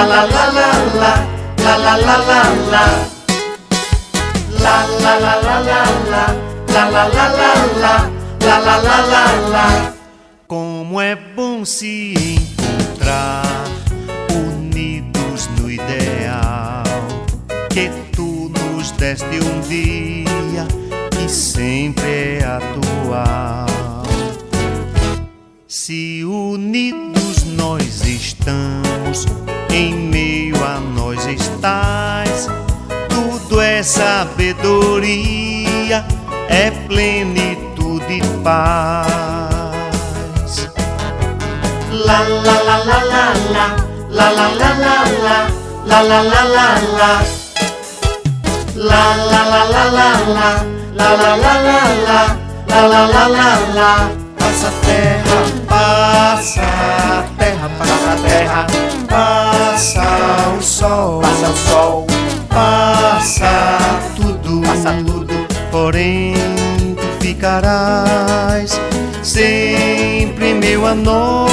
la la la la, la la la la la, la la la la la la, la la la la la, la la la la la. Como é bom se encontrar unidos no ideal que tu nos deste um dia e sempre é atual. Se unidos nós estamos, em meio a nós estás, tudo é sabedoria, é plenitude e paz. La la la la la la, la la la la la, la la la la la, la la la la la la, la la la la la, la la la la la. Passa terra, passa terra, passa terra, passa o sol, passa tudo, porém tu ficarás sempre meu a nós.